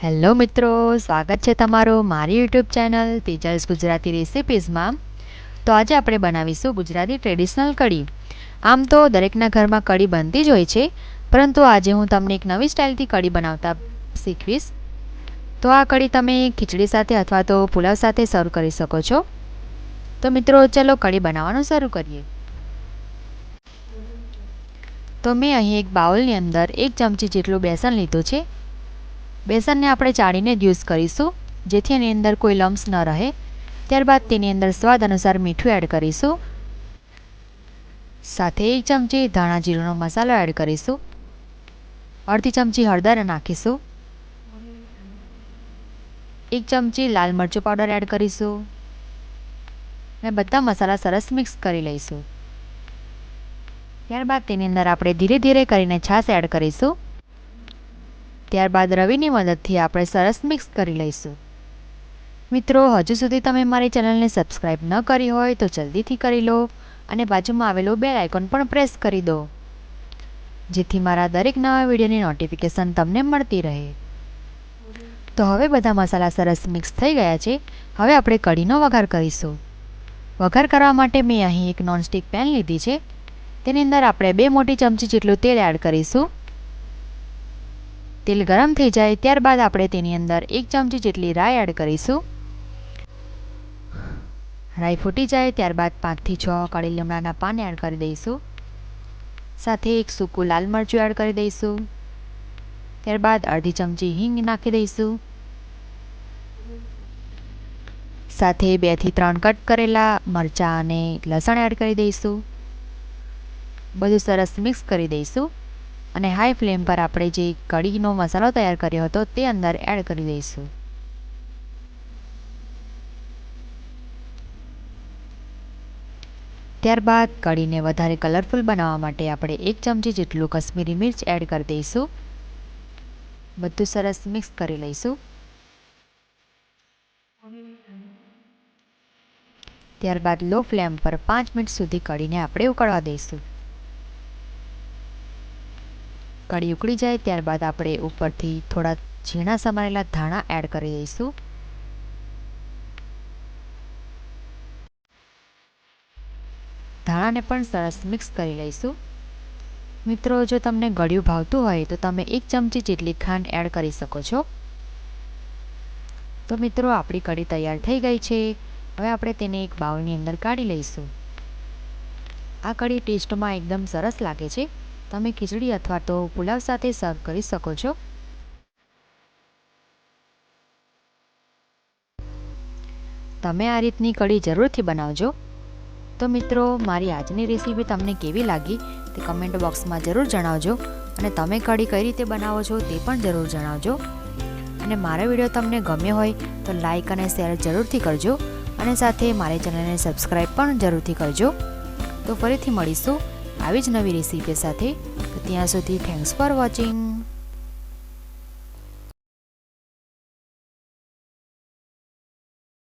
Hello મિત્રો, સ્વાગત છે તમારું મારી યુટ્યુબ ચેનલ તેજલ્સ ગુજરાતી રેસિપીઝમાં। તો આજે આપણે બનાવીશું ગુજરાતી ટ્રેડિશનલ કઢી। આમ તો દરેકના ઘરમાં કઢી બનતી જ હોય છે, પરંતુ આજે હું તમને એક નવી સ્ટાઇલથી કઢી બનાવતા શીખવીશ। તો આ કઢી તમે ખીચડી સાથે અથવા તો પુલાવ સાથે સર્વ કરી શકો છો। તો મિત્રો ચલો કઢી બનાવવાનું શરૂ કરીએ। તો મેં અહીં એક બાઉલની અંદર 1 ચમચી જેટલું બેસન લીધું છે। બેસનને આપણે ચાળીને જ યુઝ કરીશું, જેથી એની અંદર કોઈ લમ્સ ન રહે। ત્યારબાદ તેની અંદર સ્વાદ અનુસાર મીઠું એડ કરીશું, સાથે 1 ચમચી ધાણા જીરુંનો મસાલો એડ કરીશું, અડધી ચમચી હળદર નાખીશું, 1 ચમચી લાલ મરચું પાવડર એડ કરીશું અને બધા મસાલા સરસ મિક્સ કરી લઈશું। ત્યારબાદ તેની અંદર આપણે ધીરે ધીરે કરીને છાશ એડ કરીશું। ત્યારબાદ રવીની મદદથી આપણે સરસ મિક્સ કરી લઈશું। મિત્રો, હજુ સુધી તમે મારી ચેનલને સબસ્ક્રાઇબ ન કરી હોય તો જલ્દીથી કરી લો અને બાજુમાં આવેલું બેલ આઇકોન પણ પ્રેસ કરી દો, જેથી મારા દરેક નવા વિડીયોની નોટિફિકેશન તમને મળતી રહે। તો હવે બધા મસાલા સરસ મિક્સ થઈ ગયા છે। હવે આપણે કઢીનો વઘાર કરીશું। વઘાર કરવા માટે મેં અહીં એક નોનસ્ટિક પેન લીધી છે। તેની અંદર આપણે 2 મોટી ચમચી જેટલું તેલ એડ કરીશું। તેલ ગરમ થઈ જાય ત્યારબાદ આપણે તેની અંદર 1 ચમચી જેટલી રાઈ એડ કરીશું। રાઈ ફૂટી જાય ત્યારબાદ 5 થી 6 કાળી લીમડાના પાન એડ કરી દઈશું, સાથે એક સૂકું લાલ મરચું એડ કરી દઈશું। ત્યારબાદ અડધી ચમચી હિંગ નાખી દઈશું, સાથે 2 થી 3 કટ કરેલા મરચાં અને લસણ એડ કરી દઈશું। બધું સરસ મિક્સ કરી દઈશું અને હાઈ ફ્લેમ પર આપણે જે કઢીનો મસાલો તૈયાર કર્યો હતો તે અંદર એડ કરી દઈશું। ત્યારબાદ કઢીને વધારે કલરફુલ બનાવવા માટે આપણે 1 ચમચી જેટલું કશ્મીરી મિર્ચ એડ કરી દઈશું। બધું સરસ મિક્સ કરી લઈશું। ત્યારબાદ લો ફ્લેમ પર 5 મિનિટ સુધી કઢીને આપણે ઉકળવા દઈશું। કઢી ઉકળી જાય ત્યારબાદ આપણે ઉપરથી થોડા ઝીણા સમારેલા ધાણા એડ કરી દઈશું। ધાણાને પણ સરસ મિક્સ કરી લઈશું। મિત્રો, જો તમને ગળ્યું ભાવતું હોય તો તમે 1 ચમચી જેટલી ખાંડ એડ કરી શકો છો। તો મિત્રો, આપણી કઢી તૈયાર થઈ ગઈ છે। હવે આપણે તેને એક બાઉલની અંદર કાઢી લઈશું। આ કઢી ટેસ્ટમાં એકદમ સરસ લાગે છે। તમે ખીચડી અથવા તો પુલાવ સાથે સર્વ કરી શકો છો। તમે આ રીતની કઢી જરૂરથી બનાવજો। તો મિત્રો, મારી આજની રેસીપી તમને કેવી લાગી તે કમેન્ટ બોક્સમાં જરૂર જણાવજો અને તમે કઢી કઈ રીતે બનાવો છો તે પણ જરૂર જણાવજો। અને મારો વિડીયો તમને ગમ્યો હોય તો લાઈક અને શેર જરૂરથી કરજો અને સાથે મારી ચેનલને સબસ્ક્રાઈબ પણ જરૂરથી કરજો। તો ફરીથી મળીશું આવી જ નવી રેસીપી સાથે। તો ત્યાં સુધી થેન્ક્સ ફોર વોચિંગ।